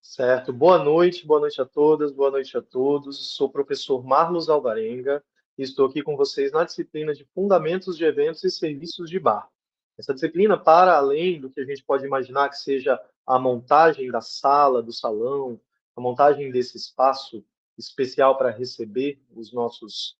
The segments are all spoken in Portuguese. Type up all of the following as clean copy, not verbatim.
Certo. Boa noite a todas, boa noite a todos. Sou o professor Marlos Alvarenga e estou aqui com vocês na disciplina de Fundamentos de Eventos e Serviços de Bar. Essa disciplina, para além do que a gente pode imaginar que seja a montagem da sala, do salão, a montagem desse espaço especial para receber os nossos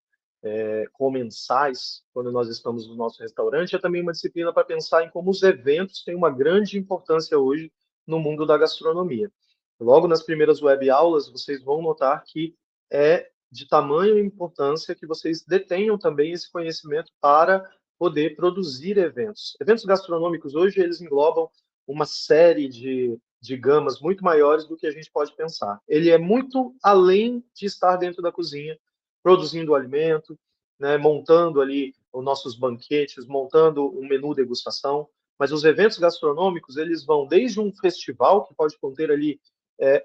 comensais, quando nós estamos no nosso restaurante, é também uma disciplina para pensar em como os eventos têm uma grande importância hoje no mundo da gastronomia. Logo nas primeiras web aulas, vocês vão notar que é de tamanha importância que vocês detenham também esse conhecimento para poder produzir eventos. Eventos gastronômicos hoje, eles englobam uma série de gamas muito maiores do que a gente pode pensar. Ele é muito além de estar dentro da cozinha, produzindo o alimento, né, montando ali os nossos banquetes, montando um menu degustação, mas os eventos gastronômicos, eles vão desde um festival, que pode conter ali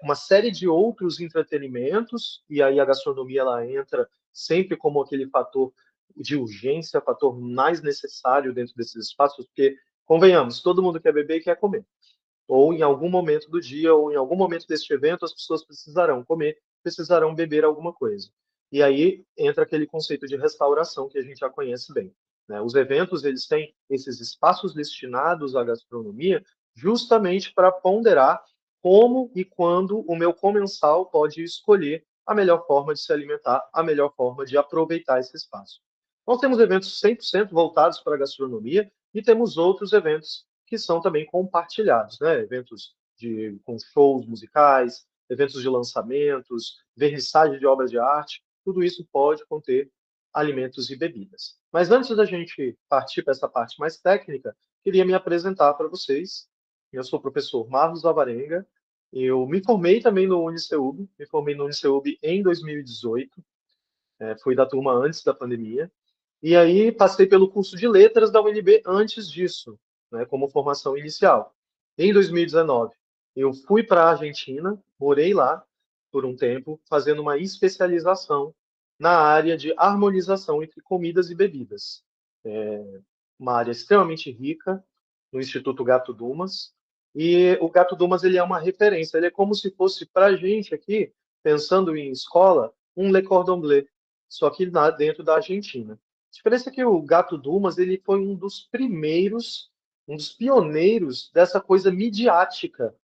uma série de outros entretenimentos, e aí a gastronomia ela entra sempre como aquele fator de urgência, fator mais necessário dentro desses espaços, porque, convenhamos, todo mundo quer beber e quer comer. Ou em algum momento do dia, ou em algum momento deste evento, as pessoas precisarão comer, precisarão beber alguma coisa. E aí entra aquele conceito de restauração que a gente já conhece bem, né? Os eventos, eles têm esses espaços destinados à gastronomia justamente para ponderar como e quando o meu comensal pode escolher a melhor forma de se alimentar, a melhor forma de aproveitar esse espaço. Nós temos eventos 100% voltados para a gastronomia e temos outros eventos que são também compartilhados, né? Eventos com shows musicais, eventos de lançamentos, vernissagem de obras de arte, tudo isso pode conter alimentos e bebidas. Mas antes da gente partir para essa parte mais técnica, queria me apresentar para vocês. Eu sou o professor Marlos Alvarenga. Eu me formei também no UniCeub, me formei no UniCeub em 2018, fui da turma antes da pandemia. E aí passei pelo curso de letras da UNB antes disso, né, como formação inicial. Em 2019, eu fui para a Argentina, morei lá por um tempo, fazendo uma especialização na área de harmonização entre comidas e bebidas. Uma área extremamente rica, no Instituto Gato Dumas. E o Gato Dumas ele é uma referência, ele é como se fosse para a gente aqui, pensando em escola, um Le Cordon Bleu, só que dentro da Argentina. A diferença é que o Gato Dumas ele foi um dos primeiros, um dos pioneiros dessa coisa midiática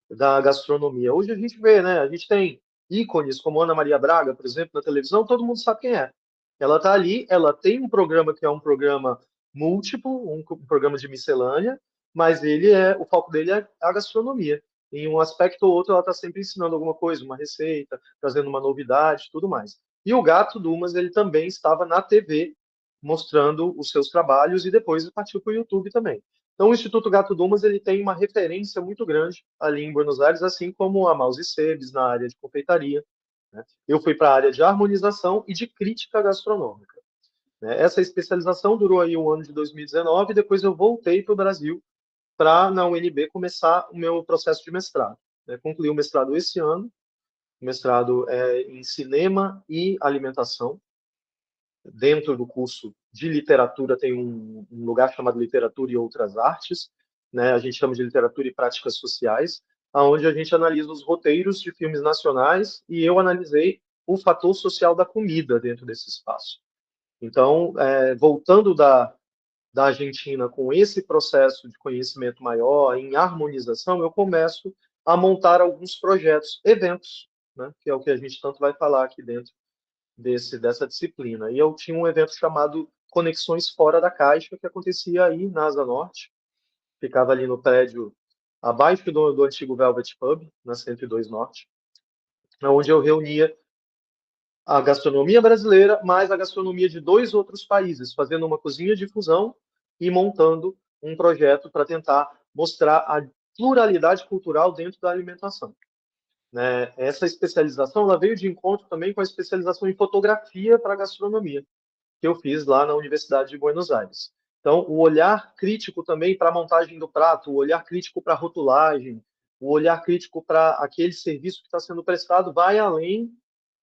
da gastronomia. Hoje a gente vê, né? A gente tem ícones como Ana Maria Braga, por exemplo, na televisão, todo mundo sabe quem é. Ela está ali, ela tem um programa que é um programa múltiplo, um programa de miscelânea, mas o foco dele é a gastronomia. Em um aspecto ou outro, ela está sempre ensinando alguma coisa, uma receita, trazendo uma novidade, tudo mais. E o Gato Dumas, ele também estava na TV, mostrando os seus trabalhos e depois partiu para o YouTube também. Então, o Instituto Gato Dumas ele tem uma referência muito grande ali em Buenos Aires, assim como a Mouse Sebes na área de confeitaria, né? Eu fui para a área de harmonização e de crítica gastronômica, né? Essa especialização durou aí o ano de 2019 e depois eu voltei para o Brasil para, na UNB, começar o meu processo de mestrado, né? Concluí o mestrado esse ano, o mestrado é em cinema e alimentação. Dentro do curso de literatura tem um lugar chamado Literatura e Outras Artes, né? A gente chama de Literatura e Práticas Sociais, aonde a gente analisa os roteiros de filmes nacionais e eu analisei o fator social da comida dentro desse espaço. Então, voltando da Argentina com esse processo de conhecimento maior, em harmonização, eu começo a montar alguns projetos, eventos, né? Que é o que a gente tanto vai falar aqui dentro dessa disciplina. E eu tinha um evento chamado Conexões Fora da Caixa, que acontecia aí na Asa Norte, ficava ali no prédio abaixo do antigo Velvet Pub, na 102 Norte, onde eu reunia a gastronomia brasileira mais a gastronomia de dois outros países, fazendo uma cozinha de fusão e montando um projeto para tentar mostrar a pluralidade cultural dentro da alimentação, né? Essa especialização ela veio de encontro também com a especialização em fotografia para gastronomia, que eu fiz lá na Universidade de Buenos Aires. Então, o olhar crítico também para a montagem do prato, o olhar crítico para a rotulagem, o olhar crítico para aquele serviço que está sendo prestado vai além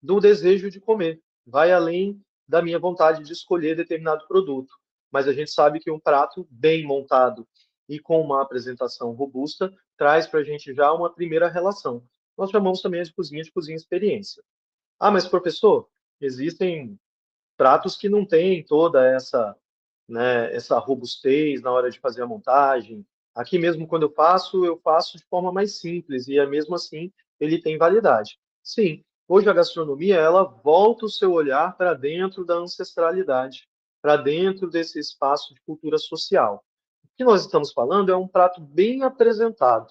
do desejo de comer, vai além da minha vontade de escolher determinado produto. Mas a gente sabe que um prato bem montado e com uma apresentação robusta traz para a gente já uma primeira relação. nós chamamos também de cozinha experiência. Ah, mas professor, existem pratos que não têm toda essa, né, essa robustez na hora de fazer a montagem. Aqui mesmo, quando eu faço de forma mais simples, e é mesmo assim ele tem validade. Sim, hoje a gastronomia, ela volta o seu olhar para dentro da ancestralidade, para dentro desse espaço de cultura social. O que nós estamos falando é um prato bem apresentado.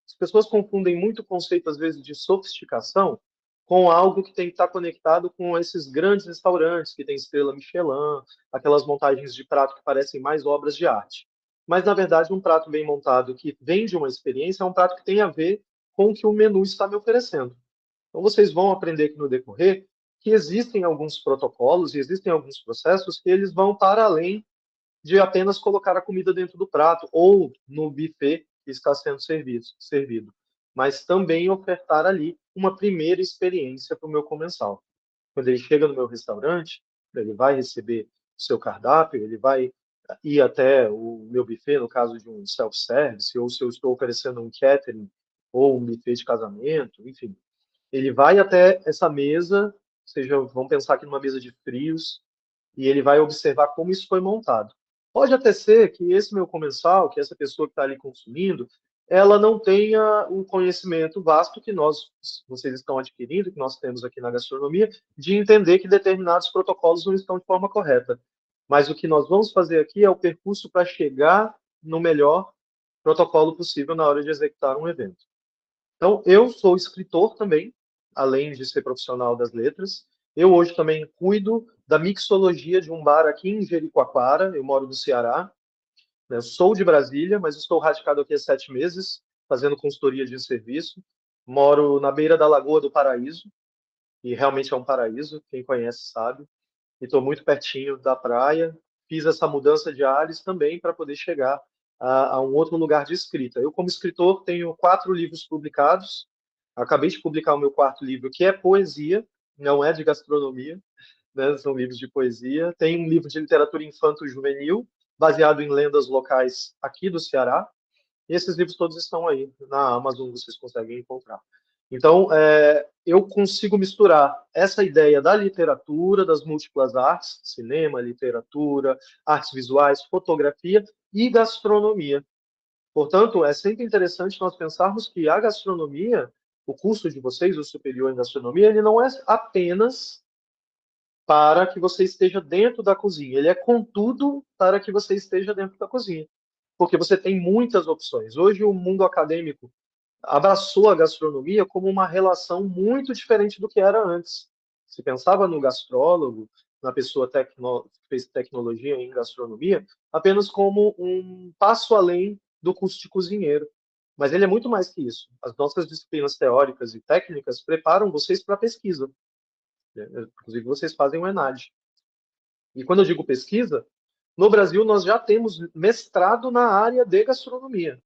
As pessoas confundem muito o conceito, às vezes, de sofisticação com algo que tem que estar conectado com esses grandes restaurantes que tem estrela Michelin, aquelas montagens de prato que parecem mais obras de arte. Mas, na verdade, um prato bem montado que vem de uma experiência é um prato que tem a ver com o que o menu está me oferecendo. Então, vocês vão aprender aqui no decorrer que existem alguns protocolos e existem alguns processos que eles vão para além de apenas colocar a comida dentro do prato ou no buffet que está sendo servido, mas também ofertar ali uma primeira experiência para o meu comensal. Quando ele chega no meu restaurante, ele vai receber o seu cardápio, ele vai ir até o meu buffet, no caso de um self-service, ou se eu estou oferecendo um catering ou um buffet de casamento, enfim. Ele vai até essa mesa, seja, vamos pensar aqui numa mesa de frios, e ele vai observar como isso foi montado. Pode até ser que esse meu comensal, que essa pessoa que está ali consumindo, ela não tenha o conhecimento vasto que vocês estão adquirindo, que nós temos aqui na gastronomia, de entender que determinados protocolos não estão de forma correta. Mas o que nós vamos fazer aqui é o percurso para chegar no melhor protocolo possível na hora de executar um evento. Então, eu sou escritor também, além de ser profissional das letras. Eu hoje também cuido da mixologia de um bar aqui em Jericoacoara. Eu moro no Ceará, né? Sou de Brasília, mas estou radicado aqui há 7 meses, fazendo consultoria de serviço. Moro na beira da Lagoa do Paraíso, e realmente é um paraíso, quem conhece sabe. E estou muito pertinho da praia. Fiz essa mudança de ares também para poder chegar a um outro lugar de escrita. Eu, como escritor, tenho 4 livros publicados. Acabei de publicar o meu quarto livro, que é poesia, não é de gastronomia, né? São livros de poesia. Tem um livro de literatura infanto-juvenil, baseado em lendas locais aqui do Ceará. E esses livros todos estão aí na Amazon, vocês conseguem encontrar. Então, eu consigo misturar essa ideia da literatura, das múltiplas artes, cinema, literatura, artes visuais, fotografia e gastronomia. Portanto, é sempre interessante nós pensarmos que a gastronomia, o curso de vocês, o superior em gastronomia, ele não é apenas para que você esteja dentro da cozinha, ele é, contudo, para que você esteja dentro da cozinha. Porque você tem muitas opções. Hoje, o mundo acadêmico abraçou a gastronomia como uma relação muito diferente do que era antes. Se pensava no gastrólogo, na pessoa que fez tecnologia em gastronomia, apenas como um passo além do curso de cozinheiro. Mas ele é muito mais que isso. As nossas disciplinas teóricas e técnicas preparam vocês para a pesquisa. Inclusive, vocês fazem o ENAD. E quando eu digo pesquisa, no Brasil nós já temos mestrado na área de gastronomia.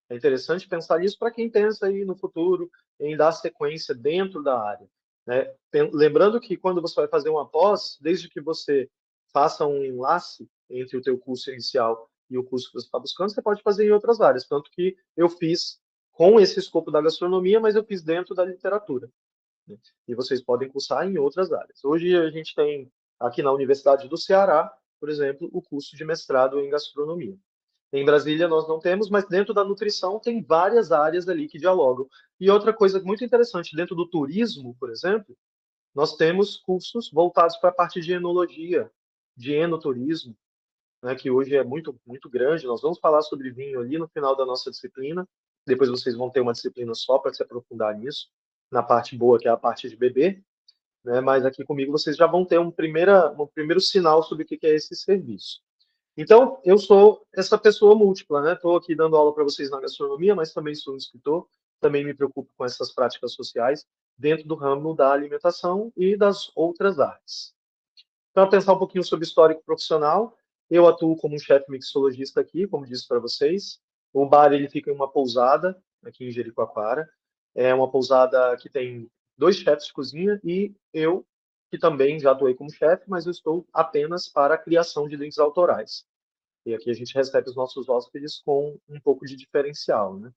É interessante pensar nisso para quem pensa aí no futuro em dar sequência dentro da área, né? Lembrando que quando você vai fazer uma pós, desde que você faça um enlace entre o teu curso inicial e o curso que você está buscando, você pode fazer em outras áreas. Tanto que eu fiz com esse escopo da gastronomia, mas eu fiz dentro da literatura, né? E vocês podem cursar em outras áreas. Hoje a gente tem aqui na Universidade do Ceará, por exemplo, o curso de mestrado em gastronomia. Em Brasília nós não temos, mas dentro da nutrição tem várias áreas ali que dialogam. E outra coisa muito interessante, dentro do turismo, por exemplo, nós temos cursos voltados para a parte de enologia, de enoturismo, né, que hoje é muito, muito grande. Nós vamos falar sobre vinho ali no final da nossa disciplina. Depois vocês vão ter uma disciplina só para se aprofundar nisso, na parte boa, que é a parte de beber, né? Mas aqui comigo vocês já vão ter um primeiro sinal sobre o que é esse serviço. Então, eu sou essa pessoa múltipla, né? Estou aqui dando aula para vocês na gastronomia, mas também sou um escritor, também me preocupo com essas práticas sociais dentro do ramo da alimentação e das outras artes. Para pensar um pouquinho sobre histórico profissional, eu atuo como um chefe mixologista aqui, como disse para vocês. O bar ele fica em uma pousada aqui em Jericoacoara. É uma pousada que tem 2 chefes de cozinha e eu, que também já atuei como chefe, mas eu estou apenas para a criação de drinks autorais. E aqui a gente recebe os nossos hóspedes com um pouco de diferencial, né?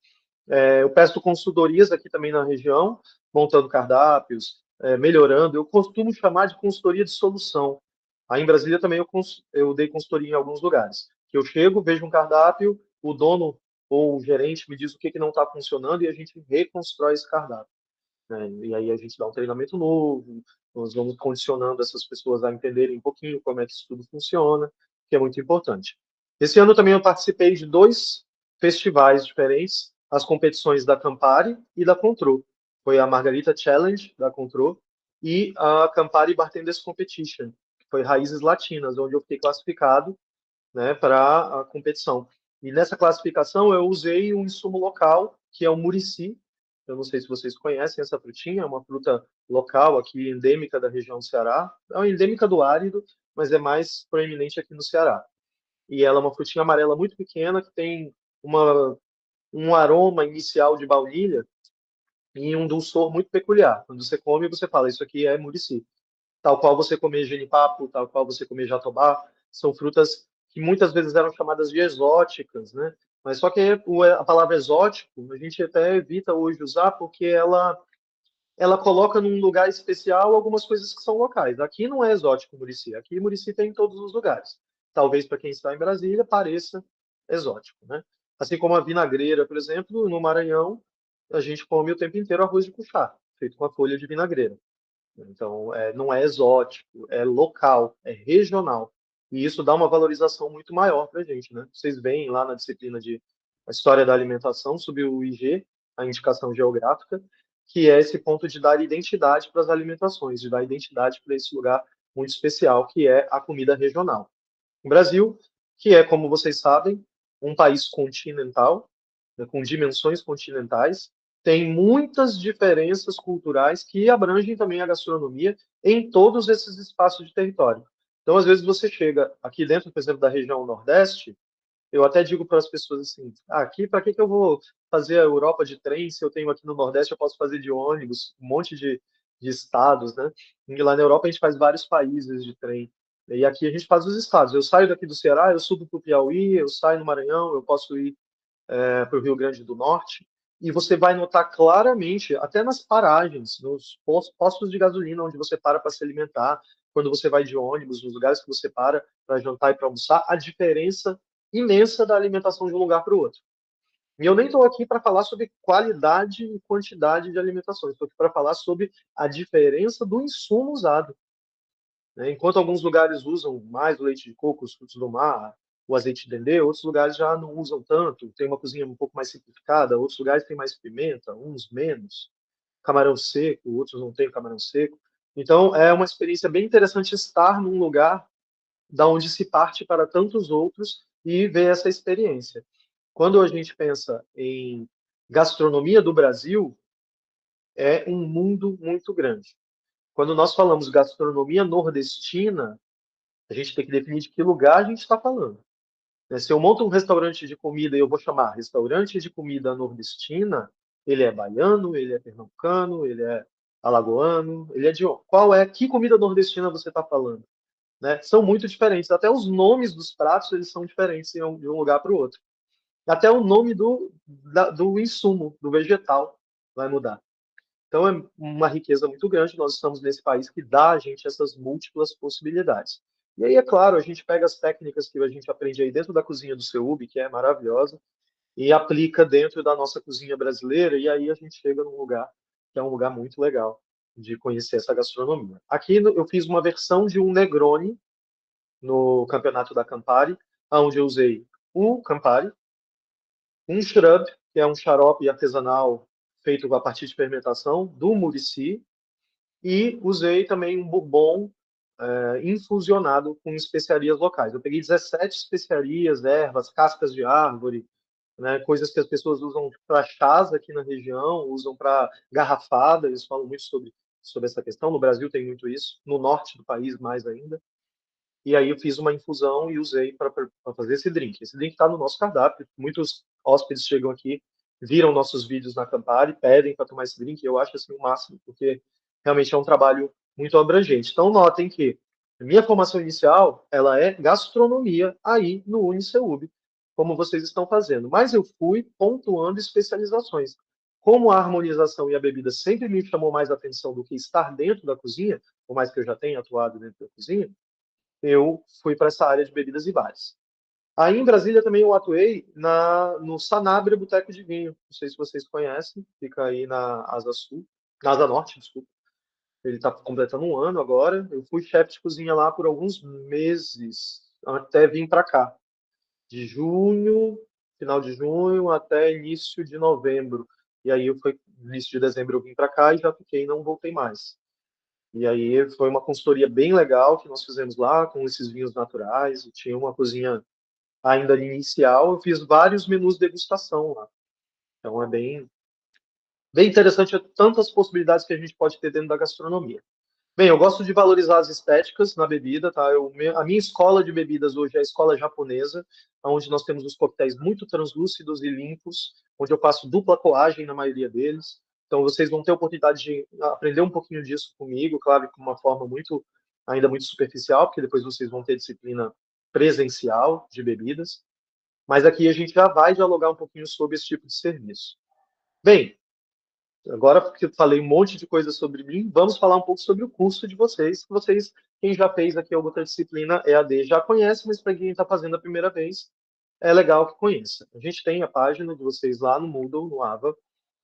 Eu presto consultorias aqui também na região, montando cardápios, melhorando. Eu costumo chamar de consultoria de solução. Aí em Brasília também eu dei consultoria em alguns lugares. Que eu chego, vejo um cardápio, o dono ou o gerente me diz o que que não está funcionando e a gente reconstrói esse cardápio, né? E aí a gente dá um treinamento novo, nós vamos condicionando essas pessoas a entenderem um pouquinho como é que isso tudo funciona, que é muito importante. Esse ano também eu participei de 2 festivais diferentes, as competições da Campari e da Contro. Foi a Margarita Challenge da Contro e a Campari Bartenders Competition, que foi Raízes Latinas, onde eu fiquei classificado, né, para a competição. E nessa classificação eu usei um insumo local, que é o murici. Eu não sei se vocês conhecem essa frutinha, é uma fruta local aqui, endêmica da região do Ceará. É endêmica do árido, mas é mais proeminente aqui no Ceará. E ela é uma frutinha amarela muito pequena, que tem um aroma inicial de baunilha e um dulçor muito peculiar. Quando você come, você fala, isso aqui é murici. Tal qual você comer genipapo, tal qual você comer jatobá, são frutas que muitas vezes eram chamadas de exóticas, né? Mas só que a palavra exótico a gente até evita hoje usar porque ela coloca num lugar especial algumas coisas que são locais. Aqui não é exótico Murici, aqui Murici tem em todos os lugares. Talvez para quem está em Brasília pareça exótico, né? Assim como a vinagreira, por exemplo, no Maranhão, a gente come o tempo inteiro arroz de cuchá, feito com a folha de vinagreira. Então, não é exótico, é local, é regional. E isso dá uma valorização muito maior para a gente, né? Vocês veem lá na disciplina de História da Alimentação, sobre o IG, a indicação geográfica, que é esse ponto de dar identidade para as alimentações, de dar identidade para esse lugar muito especial, que é a comida regional. O Brasil, que é, como vocês sabem, um país continental, né, com dimensões continentais, tem muitas diferenças culturais que abrangem também a gastronomia em todos esses espaços de território. Então, às vezes, você chega aqui dentro, por exemplo, da região Nordeste, eu até digo para as pessoas assim: aqui, para que eu vou fazer a Europa de trem se eu tenho aqui no Nordeste, eu posso fazer de ônibus, um monte de estados, né? E lá na Europa a gente faz vários países de trem. E aqui a gente faz os estados. Eu saio daqui do Ceará, eu subo para o Piauí, eu saio no Maranhão, eu posso ir para o Rio Grande do Norte, e você vai notar claramente, até nas paragens, nos postos de gasolina onde você para se alimentar, quando você vai de ônibus, nos lugares que você para jantar e para almoçar, a diferença imensa da alimentação de um lugar para o outro. E eu nem estou aqui para falar sobre qualidade e quantidade de alimentação, estou aqui para falar sobre a diferença do insumo usado, né? Enquanto alguns lugares usam mais o leite de coco, os frutos do mar, o azeite de dendê, outros lugares já não usam tanto, tem uma cozinha um pouco mais simplificada, outros lugares têm mais pimenta, uns menos, camarão seco, outros não têm camarão seco. Então, é uma experiência bem interessante estar num lugar da onde se parte para tantos outros e ver essa experiência. Quando a gente pensa em gastronomia do Brasil, é um mundo muito grande. Quando nós falamos gastronomia nordestina, a gente tem que definir de que lugar a gente está falando, né? Se eu monto um restaurante de comida e eu vou chamar restaurante de comida nordestina, ele é baiano, ele é pernambucano, ele é alagoano, ele é de onde? Qual é? Que comida nordestina você está falando? Né? São muito diferentes. Até os nomes dos pratos eles são diferentes de um lugar para o outro. Até o nome do insumo, do vegetal, vai mudar. Então é uma riqueza muito grande. Nós estamos nesse país que dá a gente essas múltiplas possibilidades. E aí, é claro, a gente pega as técnicas que a gente aprende aí dentro da cozinha do CEUB, que é maravilhosa, e aplica dentro da nossa cozinha brasileira, e aí a gente chega num lugar que é um lugar muito legal de conhecer essa gastronomia. Aqui eu fiz uma versão de um Negroni no campeonato da Campari, onde eu usei o Campari, um shrub, que é um xarope artesanal feito a partir de fermentação, do Murici, e usei também um bourbon infusionado com especiarias locais. Eu peguei 17 especiarias, ervas, cascas de árvore, né, coisas que as pessoas usam para chás aqui na região, usam para garrafada, eles falam muito sobre essa questão. No Brasil tem muito isso, no norte do país mais ainda. E aí eu fiz uma infusão e usei para fazer esse drink. Esse drink está no nosso cardápio. Muitos hóspedes chegam aqui, viram nossos vídeos na Campari, pedem para tomar esse drink. E eu acho assim o máximo, porque realmente é um trabalho muito abrangente. Então notem que minha formação inicial ela é gastronomia aí no UniCeub, como vocês estão fazendo, mas eu fui pontuando especializações. Como a harmonização e a bebida sempre me chamou mais atenção do que estar dentro da cozinha, por mais que eu já tenha atuado dentro da cozinha, eu fui para essa área de bebidas e bares. Aí em Brasília também eu atuei no Sanabria Boteco de Vinho. Não sei se vocês conhecem, fica aí na Asa Sul, na Asa Norte, desculpa. Ele está completando um ano agora. Eu fui chefe de cozinha lá por alguns meses, até vir para cá. De junho, final de junho, até início de novembro. E aí eu fui, início de dezembro eu vim para cá e já fiquei, não voltei mais. E aí foi uma consultoria bem legal que nós fizemos lá, com esses vinhos naturais. E tinha uma cozinha ainda inicial. Eu fiz vários menus de degustação lá. Então é bem interessante tantas possibilidades que a gente pode ter dentro da gastronomia. Bem, eu gosto de valorizar as estéticas na bebida, tá? A minha escola de bebidas hoje é a escola japonesa, onde nós temos os coquetéis muito translúcidos e limpos, onde eu passo dupla coagem na maioria deles. Então, vocês vão ter a oportunidade de aprender um pouquinho disso comigo, claro, de uma forma ainda muito superficial, porque depois vocês vão ter disciplina presencial de bebidas. Mas aqui a gente já vai dialogar um pouquinho sobre esse tipo de serviço. Bem, agora que eu falei um monte de coisa sobre mim, vamos falar um pouco sobre o curso de vocês. Vocês, quem já fez aqui alguma outra disciplina EAD já conhece, mas para quem está fazendo a primeira vez, é legal que conheça. A gente tem a página de vocês lá no Moodle, no Ava,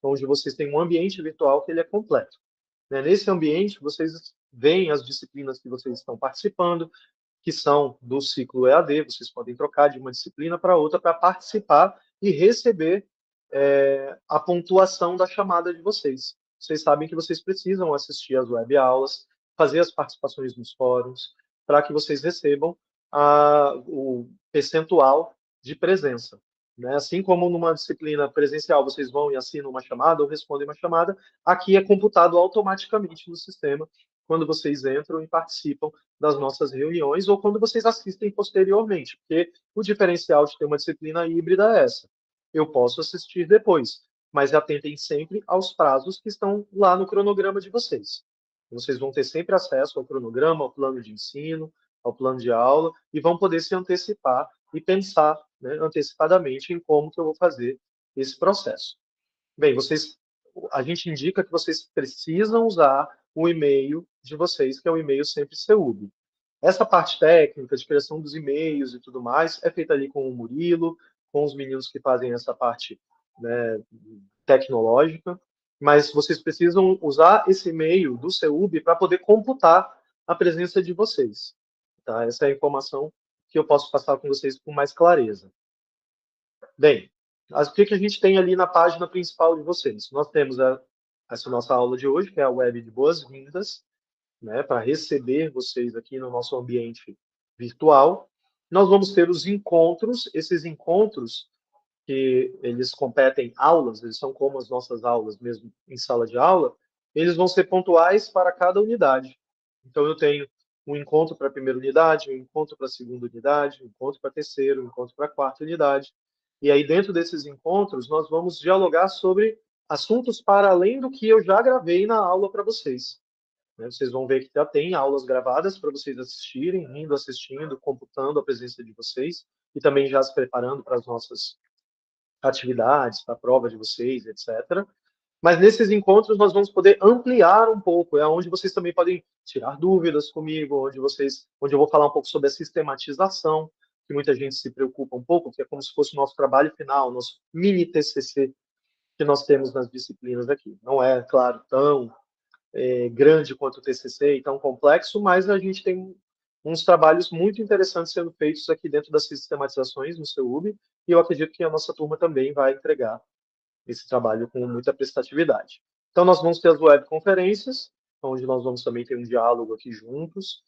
onde vocês têm um ambiente virtual que ele é completo. Nesse ambiente, vocês veem as disciplinas que vocês estão participando, que são do ciclo EAD, vocês podem trocar de uma disciplina para outra para participar e receber a pontuação da chamada de vocês. Vocês sabem que vocês precisam assistir às web aulas, fazer as participações nos fóruns, para que vocês recebam o percentual de presença. Né? Assim como numa disciplina presencial vocês vão e assinam uma chamada ou respondem uma chamada, aqui é computado automaticamente no sistema quando vocês entram e participam das nossas reuniões ou quando vocês assistem posteriormente, porque o diferencial de ter uma disciplina híbrida é essa. Eu posso assistir depois, mas atentem sempre aos prazos que estão lá no cronograma de vocês. Vocês vão ter sempre acesso ao cronograma, ao plano de ensino, ao plano de aula, e vão poder se antecipar e pensar, né, antecipadamente em como que eu vou fazer esse processo. Bem, a gente indica que vocês precisam usar o e-mail de vocês, que é o e-mail sempre CEUB. Essa parte técnica de criação dos e-mails e tudo mais é feita ali com o Murilo, com os meninos que fazem essa parte, né, tecnológica, mas vocês precisam usar esse e-mail do CEUB para poder computar a presença de vocês. Tá? Essa é a informação que eu posso passar com vocês com mais clareza. Bem, o que a gente tem ali na página principal de vocês? Nós temos essa nossa aula de hoje, que é a web de boas-vindas, né, para receber vocês aqui no nosso ambiente virtual. Nós vamos ter os encontros, esses encontros que eles competem aulas, eles são como as nossas aulas mesmo em sala de aula, eles vão ser pontuais para cada unidade. Então eu tenho um encontro para a primeira unidade, um encontro para a segunda unidade, um encontro para a terceira, um encontro para a quarta unidade. E aí dentro desses encontros nós vamos dialogar sobre assuntos para além do que eu já gravei na aula para vocês. Vocês vão ver que já tem aulas gravadas para vocês assistirem, indo assistindo, computando a presença de vocês e também já se preparando para as nossas atividades, para a prova de vocês, etc. Mas nesses encontros nós vamos poder ampliar um pouco, é onde vocês também podem tirar dúvidas comigo, onde eu vou falar um pouco sobre a sistematização, que muita gente se preocupa um pouco, que é como se fosse o nosso trabalho final, nosso mini TCC que nós temos nas disciplinas aqui. Não é, claro, tão grande quanto o TCC e tão complexo, mas a gente tem uns trabalhos muito interessantes sendo feitos aqui dentro das sistematizações no CEUB, e eu acredito que a nossa turma também vai entregar esse trabalho com muita prestatividade. Então, nós vamos ter as webconferências, onde nós vamos também ter um diálogo aqui juntos,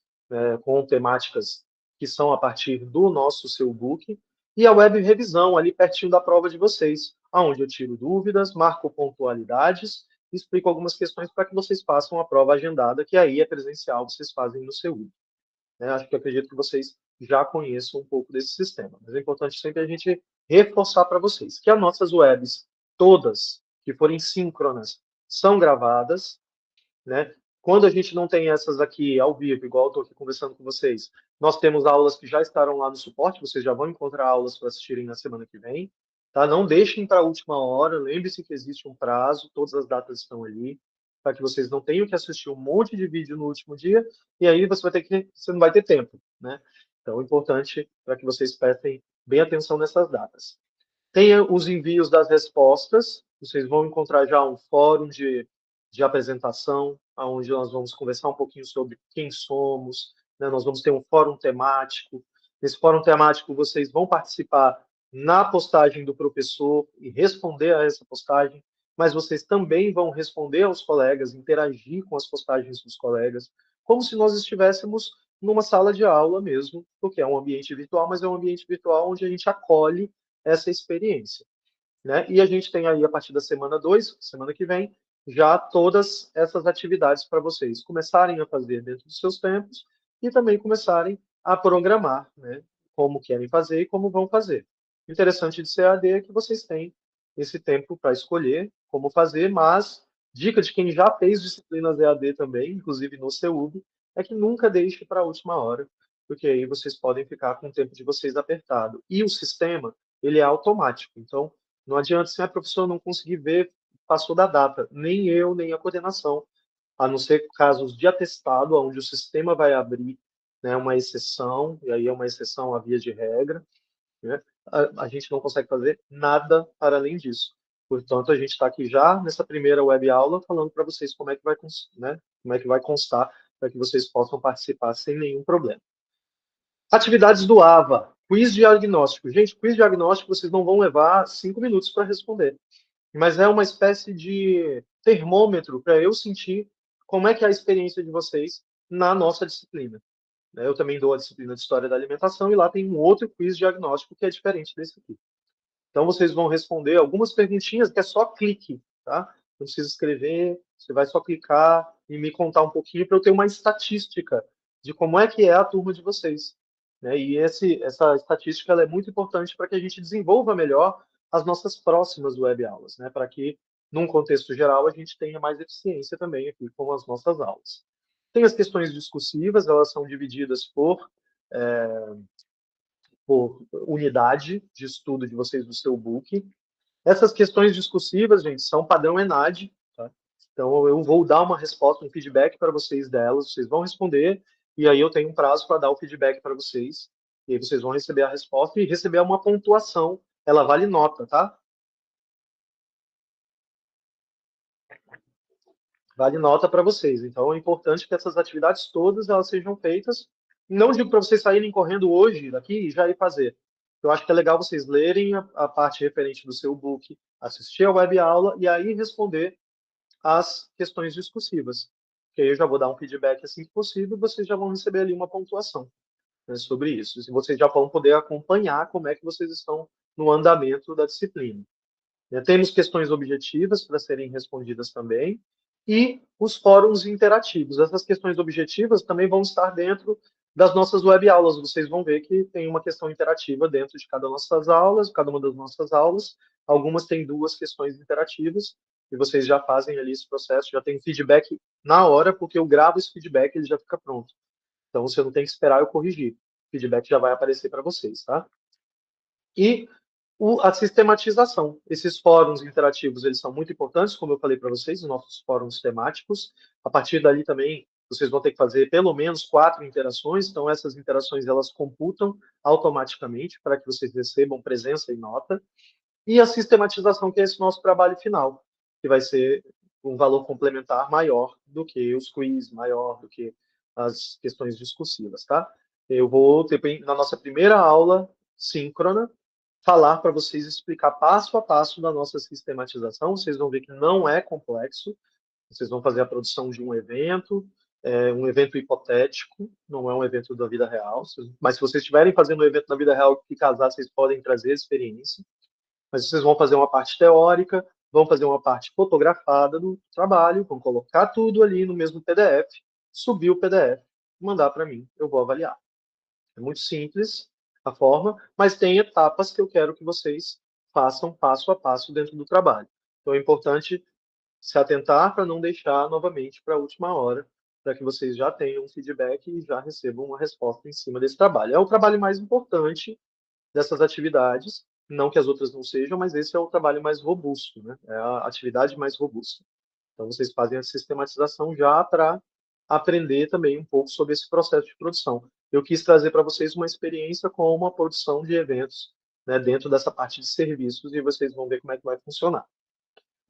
com temáticas que são a partir do nosso CEUBook, e a web revisão, ali pertinho da prova de vocês, onde eu tiro dúvidas, marco pontualidades, e explico algumas questões para que vocês façam a prova agendada, que aí é presencial, vocês fazem no CEUB. Acho que acredito que vocês já conheçam um pouco desse sistema, mas é importante sempre a gente reforçar para vocês que as nossas webs, todas que forem síncronas, são gravadas, né, Quando a gente não tem essas aqui ao vivo, igual eu estou aqui conversando com vocês, nós temos aulas que já estarão lá no suporte, vocês já vão encontrar aulas para assistirem na semana que vem. Tá? Não deixem para a última hora, lembre-se que existe um prazo, todas as datas estão ali, para que vocês não tenham que assistir um monte de vídeo no último dia, e aí você não vai ter tempo. Né? Então, é importante para que vocês prestem bem atenção nessas datas. Tem os envios das respostas, vocês vão encontrar já um fórum de apresentação, onde nós vamos conversar um pouquinho sobre quem somos, né? Nós vamos ter um fórum temático. Nesse fórum temático, vocês vão participar na postagem do professor e responder a essa postagem, mas vocês também vão responder aos colegas, interagir com as postagens dos colegas, como se nós estivéssemos numa sala de aula mesmo, porque é um ambiente virtual, mas é um ambiente virtual onde a gente acolhe essa experiência. Né? E a gente tem aí, a partir da semana 2, semana que vem, já todas essas atividades para vocês começarem a fazer dentro dos seus tempos e também começarem a programar, né? Como querem fazer e como vão fazer. O interessante de CAD é que vocês têm esse tempo para escolher como fazer, mas dica de quem já fez disciplinas EAD também, inclusive no CEUB, é que nunca deixe para a última hora, porque aí vocês podem ficar com o tempo de vocês apertado. E o sistema, ele é automático, então não adianta se a professora não conseguir ver, passou da data, nem eu, nem a coordenação, a não ser casos de atestado, onde o sistema vai abrir, né, uma exceção, e aí é uma exceção à via de regra, né? A gente não consegue fazer nada para além disso. Portanto, a gente está aqui já nessa primeira web aula falando para vocês como é que vai, né, como é que vai constar para que vocês possam participar sem nenhum problema. Atividades do AVA, quiz diagnóstico. Gente, quiz diagnóstico vocês não vão levar 5 minutos para responder, mas é uma espécie de termômetro para eu sentir como é que é a experiência de vocês na nossa disciplina. Eu também dou a disciplina de História da Alimentação e lá tem um outro quiz diagnóstico que é diferente desse aqui. Então, vocês vão responder algumas perguntinhas que é só clique, tá? Não precisa escrever, você vai só clicar e me contar um pouquinho para eu ter uma estatística de como é que é a turma de vocês. Né? E essa estatística ela é muito importante para que a gente desenvolva melhor as nossas próximas web aulas, né? Para que, num contexto geral, a gente tenha mais eficiência também aqui com as nossas aulas. Tem as questões discursivas, elas são divididas por unidade de estudo de vocês do seu book. Essas questões discursivas, gente, são padrão ENAD, tá? Então, eu vou dar uma resposta, um feedback para vocês delas, vocês vão responder, e aí eu tenho um prazo para dar o feedback para vocês, e aí vocês vão receber a resposta e receber uma pontuação. Ela vale nota, tá? Vale nota para vocês. Então, é importante que essas atividades todas elas sejam feitas. Não digo para vocês saírem correndo hoje daqui e já ir fazer. Eu acho que é legal vocês lerem a parte referente do seu book, assistir a web aula e aí responder as questões discursivas. Que aí eu já vou dar um feedback assim que possível, vocês já vão receber ali uma pontuação, né, sobre isso. E vocês já vão poder acompanhar como é que vocês estão no andamento da disciplina. Temos questões objetivas para serem respondidas também, e os fóruns interativos. Essas questões objetivas também vão estar dentro das nossas web aulas. Vocês vão ver que tem uma questão interativa dentro de cada uma das nossas aulas. Algumas têm duas questões interativas, e vocês já fazem ali esse processo, já tem feedback na hora, porque eu gravo esse feedback e ele já fica pronto. Então, você não tem que esperar eu corrigir. O feedback já vai aparecer para vocês, tá? E a sistematização. Esses fóruns interativos, eles são muito importantes, como eu falei para vocês, os nossos fóruns temáticos. A partir dali também, vocês vão ter que fazer pelo menos 4 interações, então essas interações, elas computam automaticamente para que vocês recebam presença e nota. E a sistematização, que é esse nosso trabalho final, que vai ser um valor complementar maior do que os quiz, maior do que as questões discursivas, tá? Eu vou ter, na nossa primeira aula síncrona, falar para vocês explicar passo a passo da nossa sistematização. Vocês vão ver que não é complexo. Vocês vão fazer a produção de um evento hipotético, não é um evento da vida real. Mas se vocês estiverem fazendo um evento da vida real que casar, vocês podem trazer experiência. Mas vocês vão fazer uma parte teórica, vão fazer uma parte fotografada do trabalho, vão colocar tudo ali no mesmo PDF, subir o PDF, mandar para mim, eu vou avaliar. É muito simples a forma, mas tem etapas que eu quero que vocês façam passo a passo dentro do trabalho. Então é importante se atentar para não deixar novamente para a última hora, para que vocês já tenham um feedback e já recebam uma resposta em cima desse trabalho. É o trabalho mais importante dessas atividades, não que as outras não sejam, mas esse é o trabalho mais robusto, né? É a atividade mais robusta. Então, vocês fazem a sistematização já para aprender também um pouco sobre esse processo de produção. Eu quis trazer para vocês uma experiência com uma produção de eventos, né, dentro dessa parte de serviços, e vocês vão ver como é que vai funcionar.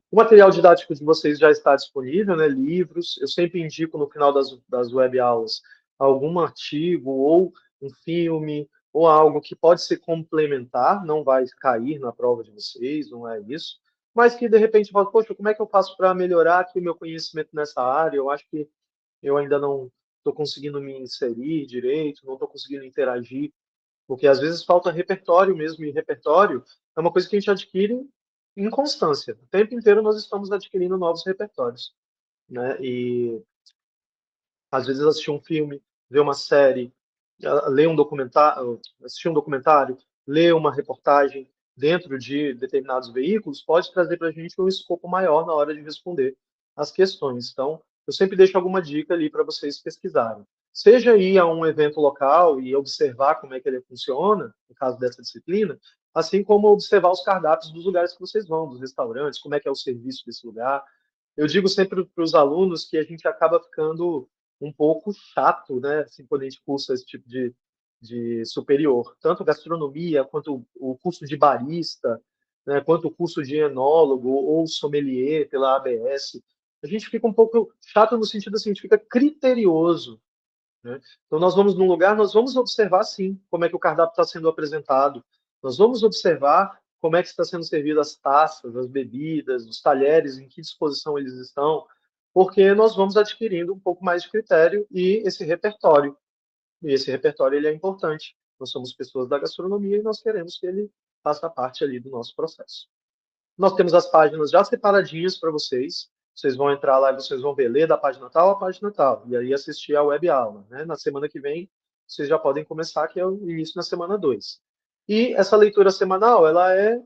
O material didático de vocês já está disponível, né? Livros. Eu sempre indico no final das web aulas algum artigo ou um filme ou algo que pode ser complementar, não vai cair na prova de vocês, não é isso, mas que de repente fala, poxa, como é que eu faço para melhorar aqui o meu conhecimento nessa área? Eu acho que eu ainda não estou conseguindo me inserir direito, não estou conseguindo interagir, porque às vezes falta repertório mesmo, e repertório é uma coisa que a gente adquire em constância. O tempo inteiro nós estamos adquirindo novos repertórios, né? E às vezes assistir um filme, ver uma série, ler um documentário, assistir um documentário, ler uma reportagem dentro de determinados veículos pode trazer para a gente um escopo maior na hora de responder as questões. Então, eu sempre deixo alguma dica ali para vocês pesquisarem. Seja ir a um evento local e observar como é que ele funciona, no caso dessa disciplina, assim como observar os cardápios dos lugares que vocês vão, dos restaurantes, como é que é o serviço desse lugar. Eu digo sempre para os alunos que a gente acaba ficando um pouco chato, né, assim, quando a gente cursa esse tipo de superior. Tanto gastronomia, quanto o curso de barista, né, quanto o curso de enólogo ou sommelier pela ABS. A gente fica um pouco chato no sentido assim, a gente fica criterioso, né? Então, nós vamos num lugar, nós vamos observar, sim, como é que o cardápio está sendo apresentado. Nós vamos observar como é que está sendo servido as taças, as bebidas, os talheres, em que disposição eles estão, porque nós vamos adquirindo um pouco mais de critério e esse repertório. E esse repertório ele é importante. Nós somos pessoas da gastronomia e nós queremos que ele faça parte ali do nosso processo. Nós temos as páginas já separadinhas para vocês. Vocês vão entrar lá e vocês vão ver, ler da página tal a página tal, e aí assistir a web aula, né? Na semana que vem, vocês já podem começar, que é o início na semana 2. E essa leitura semanal, ela é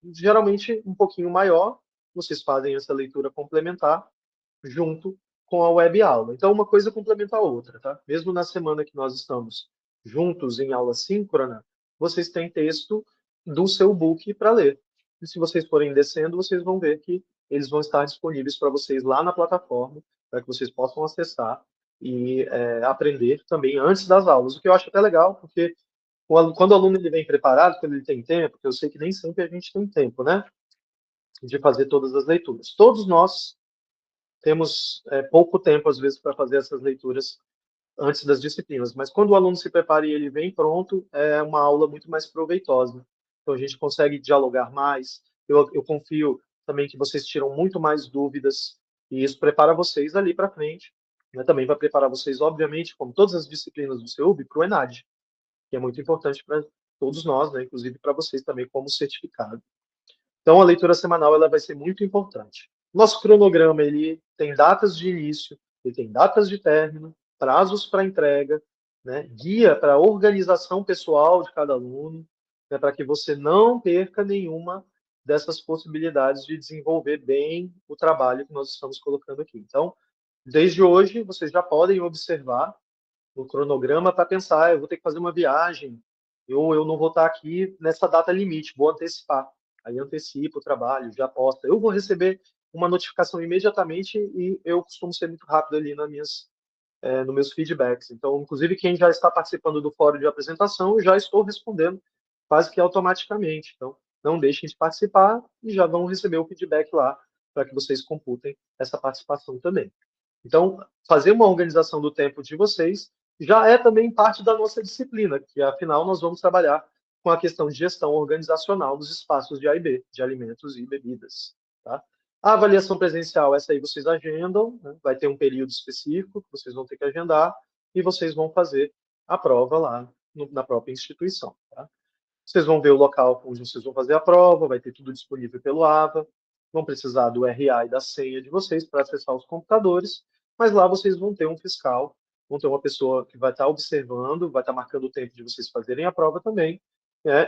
geralmente um pouquinho maior. Vocês fazem essa leitura complementar junto com a web aula. Então, uma coisa complementa a outra, tá? Mesmo na semana que nós estamos juntos em aula síncrona, vocês têm texto do seu book para ler. E se vocês forem descendo, vocês vão ver que eles vão estar disponíveis para vocês lá na plataforma, para que vocês possam acessar e aprender também antes das aulas. O que eu acho até legal, porque quando o aluno ele vem preparado, quando ele tem tempo, porque eu sei que nem sempre a gente tem tempo, né, de fazer todas as leituras. Todos nós temos pouco tempo, às vezes, para fazer essas leituras antes das disciplinas, mas quando o aluno se prepara e ele vem pronto, é uma aula muito mais proveitosa. Então, a gente consegue dialogar mais. Eu confio também que vocês tiram muito mais dúvidas, e isso prepara vocês ali para frente. Né? Também vai preparar vocês, obviamente, como todas as disciplinas do CEUB, para o ENAD, que é muito importante para todos nós, né? Inclusive para vocês também, como certificado. Então, a leitura semanal ela vai ser muito importante. Nosso cronograma ele tem datas de início, ele tem datas de término, prazos para entrega, né, guia para a organização pessoal de cada aluno, né, para que você não perca nenhuma dessas possibilidades de desenvolver bem o trabalho que nós estamos colocando aqui. Então, desde hoje, vocês já podem observar o cronograma para pensar, eu vou ter que fazer uma viagem, eu não vou estar aqui nessa data limite, vou antecipar. Aí antecipo o trabalho, já posta. Eu vou receber uma notificação imediatamente e eu costumo ser muito rápido ali nos meus feedbacks. Então, inclusive, quem já está participando do fórum de apresentação, eu já estou respondendo quase que automaticamente. Então, não deixem de participar e já vão receber o feedback lá para que vocês computem essa participação também. Então, fazer uma organização do tempo de vocês já é também parte da nossa disciplina, que afinal nós vamos trabalhar com a questão de gestão organizacional dos espaços de A e B, de alimentos e bebidas. Tá? A avaliação presencial, essa aí vocês agendam, né? Vai ter um período específico que vocês vão ter que agendar e vocês vão fazer a prova lá na própria instituição. Tá? Vocês vão ver o local onde vocês vão fazer a prova, vai ter tudo disponível pelo AVA, vão precisar do RA e da senha de vocês para acessar os computadores, mas lá vocês vão ter um fiscal, vão ter uma pessoa que vai estar observando, vai estar marcando o tempo de vocês fazerem a prova também,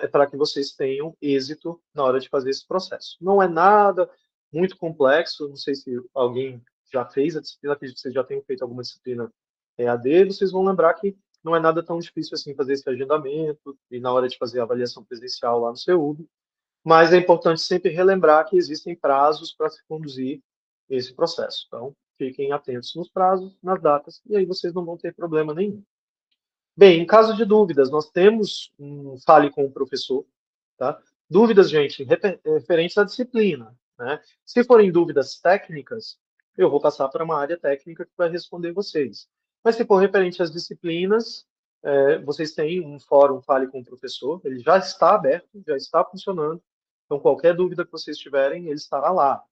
para que vocês tenham êxito na hora de fazer esse processo. Não é nada muito complexo, não sei se alguém já fez a disciplina, acredito que vocês já tenham feito alguma disciplina EAD, vocês vão lembrar que não é nada tão difícil assim fazer esse agendamento e na hora de fazer a avaliação presencial lá no CEUB, mas é importante sempre relembrar que existem prazos para se conduzir esse processo. Então, fiquem atentos nos prazos, nas datas, e aí vocês não vão ter problema nenhum. Bem, em caso de dúvidas, nós temos um Fale com o Professor, tá? Dúvidas, gente, referentes à disciplina, né? Se forem dúvidas técnicas, eu vou passar para uma área técnica que vai responder vocês. Mas se for referente às disciplinas, vocês têm um fórum Fale com o Professor, ele já está aberto, já está funcionando. Então, qualquer dúvida que vocês tiverem, ele estará lá.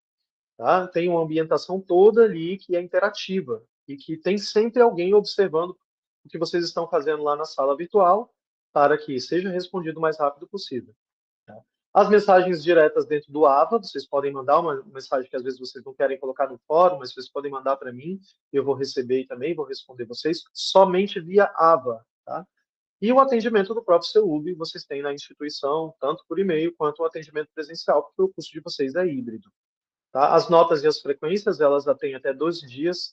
Tá? Tem uma ambientação toda ali que é interativa e que tem sempre alguém observando o que vocês estão fazendo lá na sala virtual para que seja respondido o mais rápido possível. Tá? As mensagens diretas dentro do AVA, vocês podem mandar uma mensagem que às vezes vocês não querem colocar no fórum, mas vocês podem mandar para mim, eu vou receber e também vou responder vocês somente via AVA. Tá? E o atendimento do próprio CEUB vocês têm na instituição, tanto por e-mail quanto o atendimento presencial, porque o curso de vocês é híbrido. Tá? As notas e as frequências, elas têm até 12 dias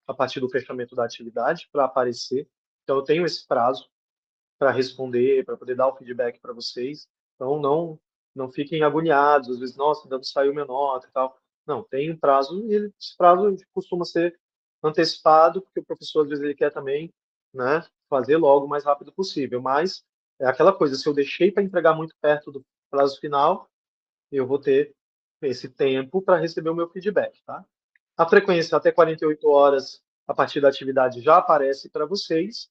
a partir do fechamento da atividade para aparecer. Então, eu tenho esse prazo para responder, para poder dar o feedback para vocês. Então, não fiquem agoniados, às vezes, nossa, ainda não saiu minha nota e tal. Não, tem um prazo, e esse prazo costuma ser antecipado, porque o professor, às vezes, ele quer também, né, fazer logo o mais rápido possível. Mas é aquela coisa, se eu deixei para entregar muito perto do prazo final, eu vou ter esse tempo para receber o meu feedback, tá? A frequência até 48 horas a partir da atividade já aparece para vocês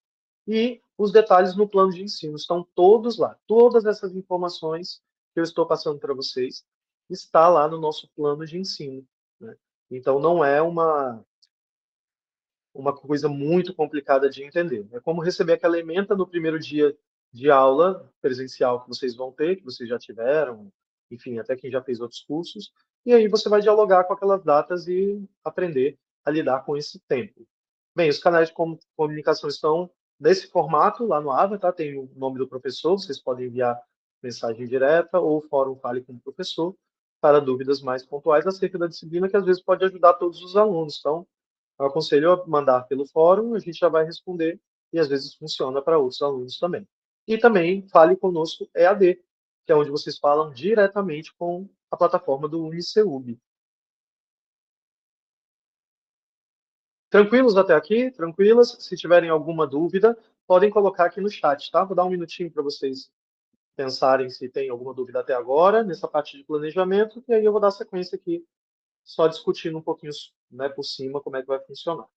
e os detalhes no plano de ensino estão todos lá. Todas essas informações que eu estou passando para vocês está lá no nosso plano de ensino, né? Então não é uma coisa muito complicada de entender. É como receber aquela ementa no primeiro dia de aula presencial que vocês vão ter, que vocês já tiveram, enfim, até quem já fez outros cursos, e aí você vai dialogar com aquelas datas e aprender a lidar com esse tempo. Bem, os canais de comunicação estão nesse formato lá no Avatar, tem o nome do professor, vocês podem enviar mensagem direta ou o fórum Fale com o Professor para dúvidas mais pontuais acerca da disciplina, que às vezes pode ajudar todos os alunos. Então, eu aconselho a mandar pelo fórum, a gente já vai responder, e às vezes funciona para outros alunos também. E também Fale Conosco EAD, que é onde vocês falam diretamente com a plataforma do UniCeub. Tranquilos até aqui? Tranquilas? Se tiverem alguma dúvida, podem colocar aqui no chat, tá? Vou dar um minutinho para vocês pensarem se tem alguma dúvida até agora, nessa parte de planejamento, e aí eu vou dar sequência aqui, só discutindo um pouquinho, né, por cima como é que vai funcionar.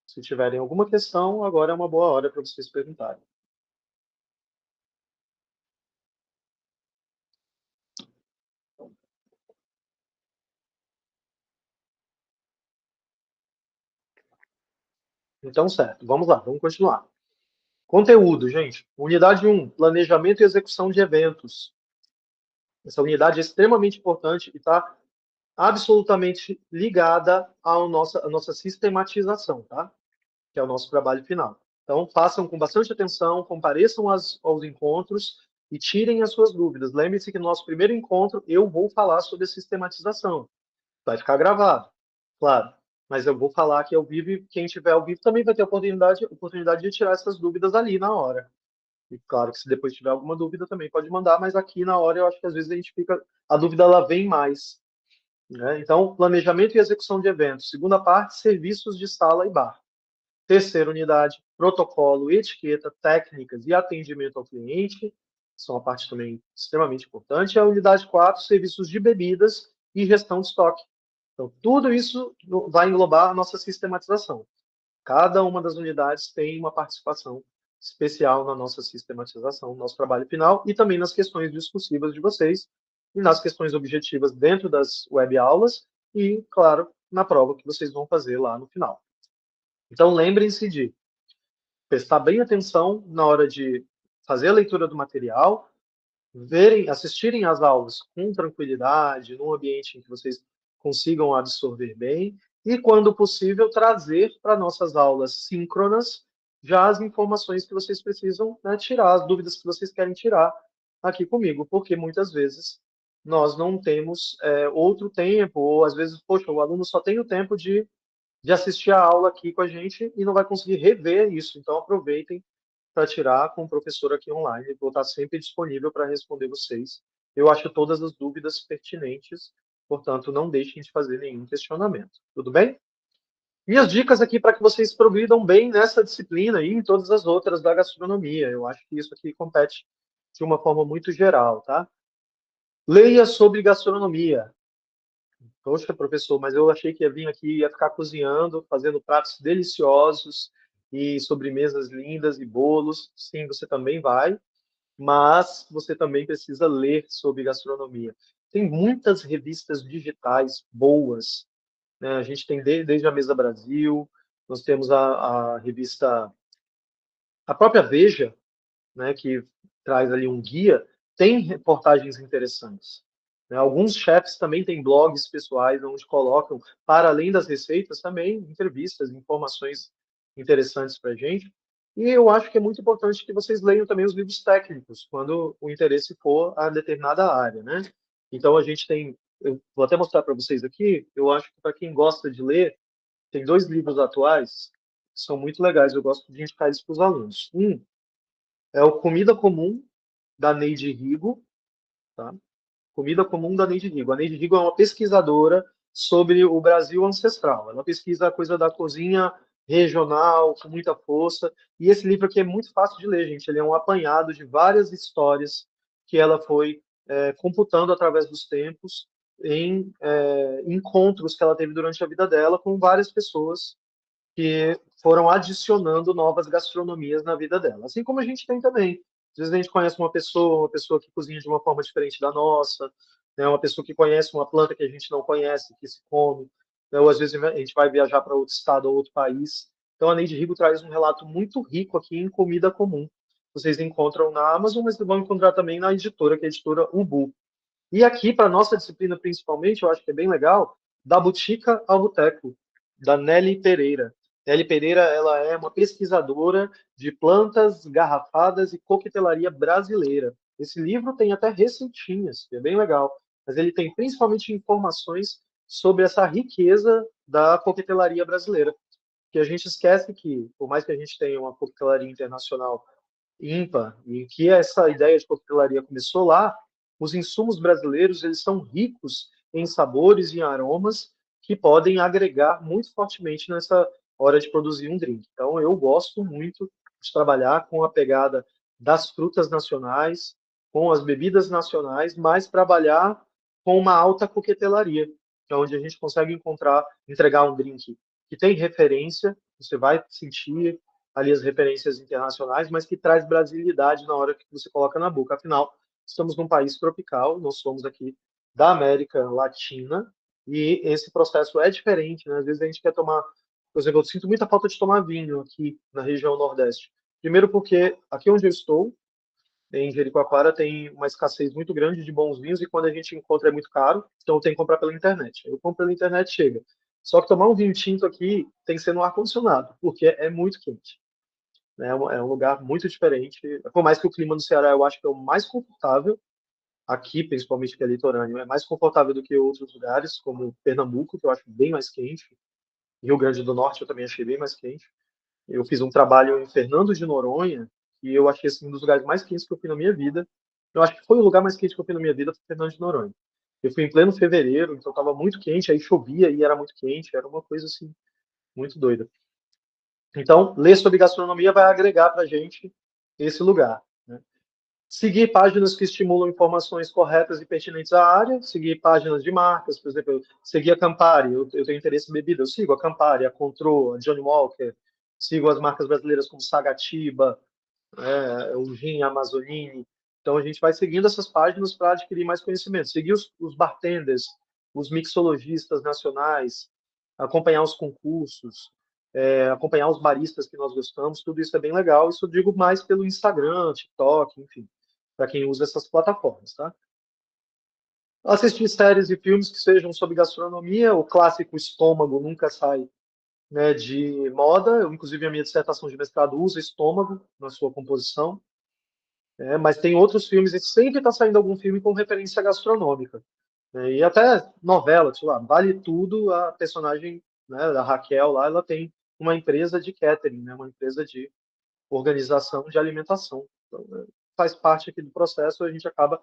Se tiverem alguma questão, agora é uma boa hora para vocês perguntarem. Então, certo, vamos lá, vamos continuar. Conteúdo, gente. Unidade 1, planejamento e execução de eventos. Essa unidade é extremamente importante e está absolutamente ligada à nossa sistematização, tá? Que é o nosso trabalho final. Então, façam com bastante atenção, compareçam aos encontros e tirem as suas dúvidas. Lembre-se que no nosso primeiro encontro eu vou falar sobre a sistematização. Vai ficar gravado, claro. Mas eu vou falar aqui ao vivo e quem estiver ao vivo também vai ter a oportunidade de tirar essas dúvidas ali na hora. E claro que se depois tiver alguma dúvida também pode mandar, mas aqui na hora eu acho que às vezes a gente fica, a dúvida ela vem mais, né? Então, planejamento e execução de eventos. Segunda parte, serviços de sala e bar. Terceira unidade, protocolo, etiqueta, técnicas e atendimento ao cliente. São a parte também extremamente importante. A unidade 4, serviços de bebidas e gestão de estoque. Então, tudo isso vai englobar a nossa sistematização. Cada uma das unidades tem uma participação especial na nossa sistematização, no nosso trabalho final e também nas questões discursivas de vocês e nas questões objetivas dentro das web aulas e, claro, na prova que vocês vão fazer lá no final. Então, lembrem-se de prestar bem atenção na hora de fazer a leitura do material, assistirem às aulas com tranquilidade, num ambiente em que vocês consigam absorver bem, e, quando possível, trazer para nossas aulas síncronas já as informações que vocês precisam, né, tirar, as dúvidas que vocês querem tirar aqui comigo, porque muitas vezes nós não temos outro tempo, ou às vezes, poxa, o aluno só tem o tempo de assistir a aula aqui com a gente e não vai conseguir rever isso. Então, aproveitem para tirar com o professor aqui online. Vou estar sempre disponível para responder vocês. Eu acho todas as dúvidas pertinentes, portanto, não deixem de fazer nenhum questionamento. Tudo bem? Minhas dicas aqui para que vocês progridam bem nessa disciplina e em todas as outras da gastronomia. Eu acho que isso aqui compete de uma forma muito geral, tá? Leia sobre gastronomia. Poxa, professor, mas eu achei que ia vir aqui, ia ficar cozinhando, fazendo pratos deliciosos e sobremesas lindas e bolos. Sim, você também vai, mas você também precisa ler sobre gastronomia. Tem muitas revistas digitais boas, né? A gente tem desde a Mesa Brasil, nós temos a revista, a própria Veja, né, que traz ali um guia, tem reportagens interessantes. Né? Alguns chefs também têm blogs pessoais onde colocam, para além das receitas, também entrevistas, informações interessantes para a gente. E eu acho que é muito importante que vocês leiam também os livros técnicos, quando o interesse for a determinada área, né? Então a gente tem, eu vou até mostrar para vocês aqui, eu acho que para quem gosta de ler, tem dois livros atuais que são muito legais, eu gosto de indicar eles para os alunos. Um é o Comida Comum, da Neide Rigo, tá? Comida Comum da Neide Rigo. A Neide Rigo é uma pesquisadora sobre o Brasil ancestral. Ela pesquisa a coisa da cozinha regional, com muita força. E esse livro aqui é muito fácil de ler, gente. Ele é um apanhado de várias histórias que ela foi computando através dos tempos em encontros que ela teve durante a vida dela com várias pessoas que foram adicionando novas gastronomias na vida dela. Assim como a gente tem também. Às vezes a gente conhece uma pessoa que cozinha de uma forma diferente da nossa, né? Uma pessoa que conhece uma planta que a gente não conhece, que se come, né? Ou às vezes a gente vai viajar para outro estado ou outro país. Então a Neide Rigo traz um relato muito rico aqui em comida comum. Vocês encontram na Amazon, mas vão encontrar também na editora, que é a editora Umbu. E aqui, para a nossa disciplina principalmente, eu acho que é bem legal, da Botica ao Boteco, da Nelly Pereira. Nelly Pereira, ela é uma pesquisadora de plantas garrafadas e coquetelaria brasileira. Esse livro tem até receitinhas, que é bem legal, mas ele tem principalmente informações sobre essa riqueza da coquetelaria brasileira, que a gente esquece que, por mais que a gente tenha uma coquetelaria internacional ímpar, e que essa ideia de coquetelaria começou lá, os insumos brasileiros eles são ricos em sabores e aromas que podem agregar muito fortemente nessa hora de produzir um drink. Então, eu gosto muito de trabalhar com a pegada das frutas nacionais, com as bebidas nacionais, mas trabalhar com uma alta coquetelaria, que é onde a gente consegue entregar um drink que tem referência, você vai sentir ali as referências internacionais, mas que traz brasilidade na hora que você coloca na boca. Afinal, estamos num país tropical, nós somos aqui da América Latina, e esse processo é diferente, né? Às vezes a gente quer tomar, por exemplo, eu sinto muita falta de tomar vinho aqui na região Nordeste. Primeiro porque aqui onde eu estou, em Jericoacoara, tem uma escassez muito grande de bons vinhos e quando a gente encontra é muito caro, então tem que comprar pela internet. Eu compro pela internet, chega. Só que tomar um vinho tinto aqui tem que ser no ar-condicionado, porque é muito quente, né? É um lugar muito diferente. Por mais que o clima no Ceará eu acho que é o mais confortável, aqui, principalmente que é litorâneo, é mais confortável do que outros lugares, como Pernambuco, que eu acho bem mais quente. Rio Grande do Norte eu também achei bem mais quente. Eu fiz um trabalho em Fernando de Noronha, e eu achei assim, um dos lugares mais quentes que eu fui na minha vida. Eu acho que foi o lugar mais quente que eu fui na minha vida, foi Fernando de Noronha. Eu fui em pleno fevereiro, então estava muito quente, aí chovia e era muito quente, era uma coisa assim, muito doida. Então, ler sobre gastronomia vai agregar para a gente esse lugar. Né? Seguir páginas que estimulam informações corretas e pertinentes à área, seguir páginas de marcas, por exemplo, seguir a Campari, eu tenho interesse em bebida, eu sigo a Campari, a Contro, a Johnny Walker, sigo as marcas brasileiras como Sagatiba, o Gin, a Amazonini. Então a gente vai seguindo essas páginas para adquirir mais conhecimento. Seguir os bartenders, os mixologistas nacionais, acompanhar os concursos, acompanhar os baristas que nós gostamos, tudo isso é bem legal. Isso eu digo mais pelo Instagram, TikTok, enfim, para quem usa essas plataformas, tá? Assistir séries e filmes que sejam sobre gastronomia, o clássico estômago nunca sai, né, de moda. Eu, inclusive, a minha dissertação de mestrado usa estômago na sua composição. Mas tem outros filmes, e sempre está saindo algum filme com referência gastronômica, né? E até novela, sei lá, Vale Tudo, a personagem, né, da Raquel lá, ela tem uma empresa de catering, né, uma empresa de organização de alimentação. Então, faz parte aqui do processo, a gente acaba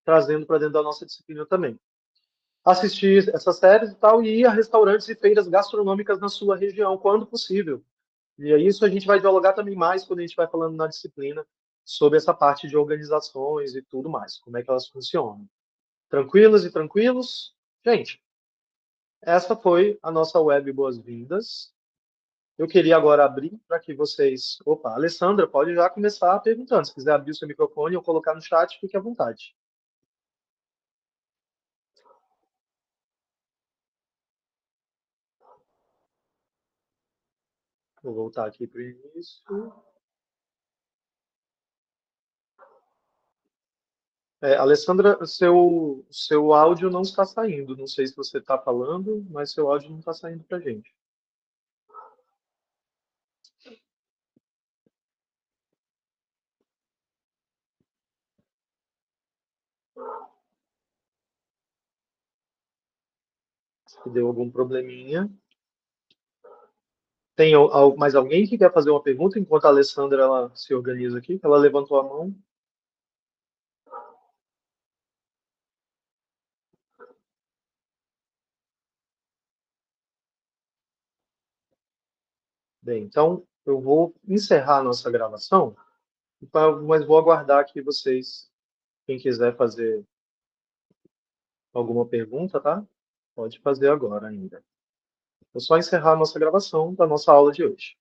trazendo para dentro da nossa disciplina também. Assistir essas séries e tal, e ir a restaurantes e feiras gastronômicas na sua região, quando possível. E aí isso a gente vai dialogar também mais quando a gente vai falando na disciplina sobre essa parte de organizações e tudo mais, como é que elas funcionam. Tranquilas e tranquilos? Gente, essa foi a nossa web Boas-Vindas. Eu queria agora abrir para que vocês. Opa, a Alessandra, pode já começar perguntando. Se quiser abrir o seu microfone ou colocar no chat, fique à vontade. Vou voltar aqui para o início. Alessandra, seu áudio não está saindo. Não sei se você está falando, mas seu áudio não está saindo para a gente. Se deu algum probleminha. Tem mais alguém que quer fazer uma pergunta enquanto a Alessandra ela se organiza aqui? Ela levantou a mão. Bem, então eu vou encerrar a nossa gravação, mas vou aguardar que vocês, quem quiser fazer alguma pergunta, tá? Pode fazer agora ainda. Vou só encerrar a nossa gravação da nossa aula de hoje.